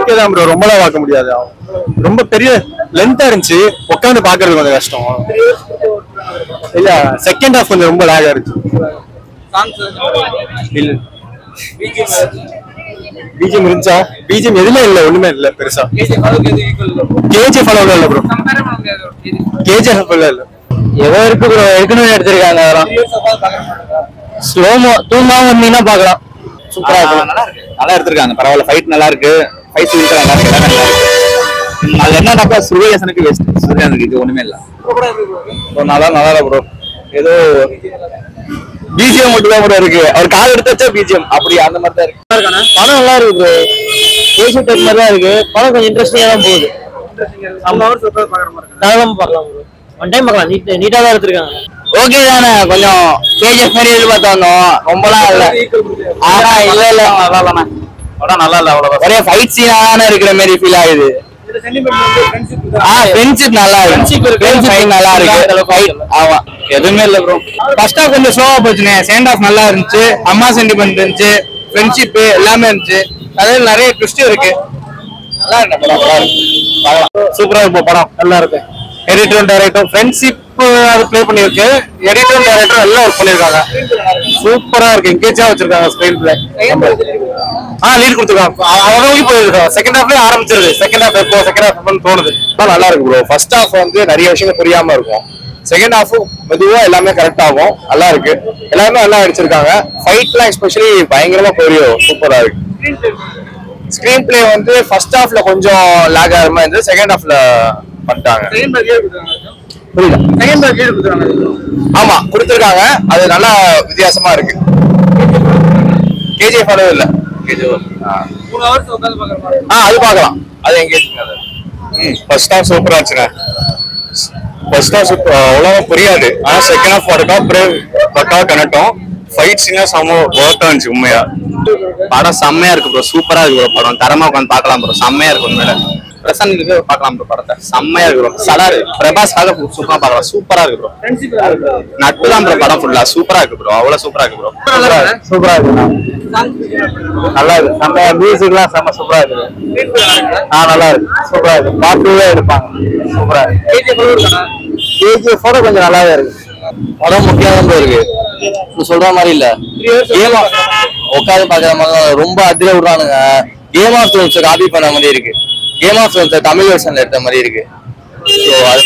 Okay தான் bro, ரொம்பலாம் பார்க்க முடியாது. ரொம்ப பெரிய லென்த்தா இருந்துச்சு, உட்காந்து பாக்குறது கொஞ்சம் கஷ்டம். இல்ல செகண்ட் ஹாஃப் கொஞ்சம் ரொம்ப லாகா இருந்துச்சு. இல்ல பிஜிஎம் இருந்துச்சா? பிஜிஎம் எதுவுமே இல்ல, ஒண்ணுமே இல்ல பெருசா. கேஜிஎஃப் அளவுல இல்ல ப்ரோ, கேஜிஎஃப் இல்ல. ஏதோ இருக்கு ப்ரோ, எடுக்கணும்னு எடுத்திருக்காங்க. அதெல்லாம் ஸ்லோமோ தூங்காம வந்தீங்கன்னா பாக்கலாம். சூப்பரா இருக்கு, நல்லா எடுத்திருக்காங்க. பரவாயில்ல, ஃபைட் நல்லா இருக்கு, ஃபைட் சீன் நல்லா இருக்கு, நல்லா இருக்கு. அது என்னன்னாக்கா சுரேஷனுக்கு வெஸ்ட், சுரேஷனுக்கு இது ஒண்ணுமே இல்ல. நல்லா ப்ரோ, ஏதோ பிஜிஎம் மட்டும் தான் ப்ரோ இருக்கு. அவர் கால் எடுத்து வச்சா பிஜிஎம் அப்படி அந்த மாதிரி தான் இருக்கு. படம் நல்லா இருக்கு ப்ரோ, ஏசி டைப் மாதிரி தான் இருக்கு. படம் கொஞ்சம் இன்ட்ரெஸ்டிங்கா தான் போகுது. பார்க்கலாம் ப்ரோ, ஒன் டைம் பார்க்கலாம். நீட்டா தான் எடுத்திருக்காங்க. ஓகே தானே, கொஞ்சம் கேஜிஎஃப் மாதிரி எதிர்பார்த்து வந்தோம், ரொம்பலாம் இல்ல. ஆனா இல்ல நல்லா தானே படம், நல்லா இல்ல அவ்வளவு. ஒரே ஃபைட் சீனா தானே இருக்கிற மாதிரி ஃபீல் ஆகுது. ஃப்ரெண்ட்ஷிப் நல்லா இருக்கு, நல்லா இருக்கு. ஆமா, எதுவுமே இல்ல ப்ரோ. ஃபர்ஸ்ட் ஹாஃப் கொஞ்சம் ஸ்லோவா போச்சுங்க, செகண்ட் ஹாஃப் நல்லா இருந்துச்சு. அம்மா சென்டிமெண்ட் இருந்துச்சு, ஃப்ரெண்ட்ஷிப் எல்லாமே இருந்துச்சு. அதில் நிறைய ட்விஸ்ட் இருக்கு. நல்லா இருக்கு படம், நல்லா இருக்கு. சூப்பரா இருக்கும் படம், நல்லா இருக்கு. எடிட்டரும் டைரக்டரும் ஃப்ரெண்ட்ஷிப் அது ப்ளே பண்ணிருக்கு. எடிட்டரும் டைரக்டரும் எல்லாம் ஒர்க் பண்ணிருக்காங்க. சூப்பரா இருக்கு, எங்கேஜா வச்சிருக்காங்க ஸ்கிரீன் பிளே. லீட் கொடுத்துருக்காங்க. அவங்க போயிருக்காங்க. செகண்ட் ஹாஃப்ல ஆரம்பிச்சிருது. செகண்ட் ஹாஃப் தோணுது. நல்லா இருக்கு ப்ரோ. ஃபர்ஸ்ட் ஹாஃப் வந்து நிறைய விஷயங்கள் புரியாம இருக்கும். செகண்ட் ஹாஃப் மெதுவா எல்லாமே கரெக்ட் ஆகும். நல்லா இருக்கு, எல்லாருமே நல்லா அடிச்சிருக்காங்க. ஃபைட்லாம் எஸ்பெஷலி பயங்கரமா புரியும், சூப்பரா இருக்கு. ஸ்கிரீன் பிளே வந்து ஃபர்ஸ்ட் ஹாஃப்ல கொஞ்சம் லாக் ஆகிற மாதிரி இருந்தது, செகண்ட் ஹாஃப்ல பண்ணிட்டாங்க. ஆமா கொடுத்துருக்காங்க, அது நல்லா வித்தியாசமா இருக்கு. கேஜிஎஃப் அளவு இல்ல, அது பார்க்கலாம். அது எங்கேஜ் ஃபர்ஸ்ட் ஹாஃப் சூப்பரா இருந்துச்சுங்க. ஃபர்ஸ்ட் ஹாஃப் அவ்வளவா புரியாது, ஆனா செகண்ட் ஹாஃப் பக்கா கனட்டும். ஃபைட் சீனா செம்ம ஒர்க் ஆச்சு. உண்மையா படம் செம்மையா இருக்கு ப்ரோ, சூப்பரா இருக்கு ப்ரோ. படம் தரமா உட்காந்து பார்க்கலாம் ப்ரோ, செம்மையா இருக்கு. உண்மையில பிரசன்னுக்கு பார்க்கலாம் ப்ரோ, படத்தை செம்மையா இருக்கு ப்ரோ. சலாரு பிரபாஸ்க்காக சூப்பரா பார்க்கலாம், சூப்பரா இருக்கு ப்ரோ. நட்பு தான் ப்ரோ படம் ஃபுல்லா, சூப்பரா இருக்கு ப்ரோ, அவ்வளவு சூப்பரா இருக்கு ப்ரோ. சூப்பரா இருக்கு, நல்லா இருக்கு. செம்ம மியூசிக்லாம் செம்ம சூப்பரா இருக்கு. நல்லா இருக்கு, சூப்பரா இருக்கு. பார்த்துவே எடுப்பாங்க, சூப்பரா இருக்கு. கேஜிஎஃப் கொஞ்சம் நல்லாவே இருக்கு. படம் முக்கியமாக இருக்கு, சொல்ற மாதிரி இல்ல. உட்காந்து பாக்குற மாதிரி ரொம்ப அதிர விடுறானுங்க. கேம் ஆஃப் த்ரோன்ஸ் காப்பி பண்ண மாதிரி இருக்கு. கேம் ஆஃப் த்ரோன்ஸ் தமிழ் வெர்ஷன்ல எடுத்த மாதிரி இருக்கு.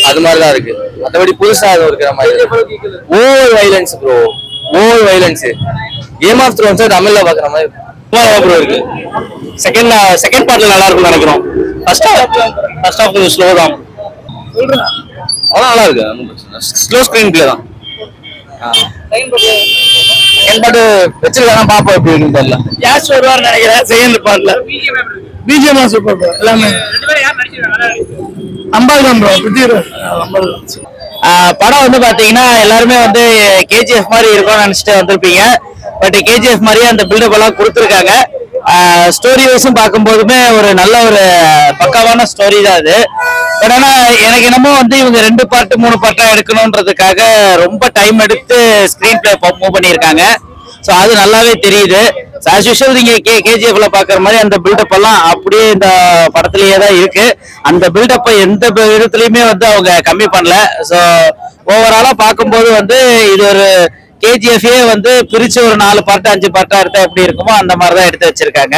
அது மாதிரிதான் இருக்கு. மற்றபடி புதுசா இருக்கிற மாதிரி over violence bro, over violence. Game of Thrones தமிழ்ல பாக்குற மாதிரி ப்ரோ இருக்கு. செகண்ட் பார்ட்ல நல்லா இருக்கும்னு நினைக்கிறோம். ஃபர்ஸ்ட் ஹாஃப் கொஞ்சம் ஸ்லோ தான். அதான் நல்லா இருக்கு, ஸ்லோ ஸ்கிரீன் பிளே தான். வச்சிருக்காங்க, பாப்பா எப்படி இருக்குன்னு தெரியல. யாஸ் வருவார் நினைக்கிறேன் செகண்ட் பார்ட்ல. பிஜிஎம் சூப்பர் ப்ரோ, எல்லாமே அம்பாதான் ப்ரோ. படம் வந்து பாத்தீங்கன்னா எல்லாருமே வந்து கேஜிஎஃப் மாதிரி இருக்கும்னு நினைச்சிட்டு வந்திருப்பீங்க. பட் கேஜிஎஃப் மாதிரியே அந்த பில்டப் எல்லாம் கொடுத்துருக்காங்க. ஸ்டோரி வைஸும் பார்க்கும்போதுமே ஒரு நல்ல ஒரு பக்காவான ஸ்டோரி தான் அது. பட் ஆனா எனக்கு என்னமோ வந்து இவங்க 2 பார்ட் 3 பார்ட்டா எடுக்கணும்ன்றதுக்காக ரொம்ப டைம் எடுத்து ஸ்கிரீன் பிளே மூவ் பண்ணியிருக்காங்க. ஸோ அது நல்லாவே தெரியுது. ஆஸ் யூஷுவல் நீங்க கேஜிஎஃப்ல பாக்குற மாதிரி அந்த பில்டப் எல்லாம் அப்படியே இந்த படத்திலேயே தான் இருக்கு. அந்த பில்டப்பை எந்த விதத்துலயுமே வந்து அவங்க கம்மி பண்ணல. ஸோ ஓவராலா பார்க்கும்போது வந்து இது ஒரு கேஜிஎஃப் வந்து பிரிச்சு ஒரு 4 பார்ட் 5 பார்ட்டா எடுத்தா எப்படி இருக்குமோ அந்த மாதிரிதான் எடுத்து வச்சிருக்காங்க.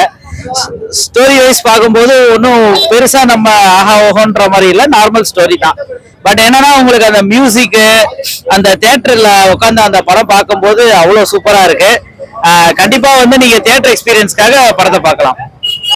ஸ்டோரி வைஸ் பார்க்கும்போது ஒன்றும் பெருசா நம்ம ஆஹா ஓஹோன்ற மாதிரி இல்லை, நார்மல் ஸ்டோரி தான். பட் என்னன்னா உங்களுக்கு அந்த மியூசிக்கு அந்த தியேட்டர்ல உட்காந்து அந்த படம் பார்க்கும்போது அவ்வளோ சூப்பரா இருக்கு. கண்டிப்பா வந்து நீங்க தியேட்டர் எக்ஸ்பீரியன்ஸ்க்காக படத்தை பார்க்கலாம்.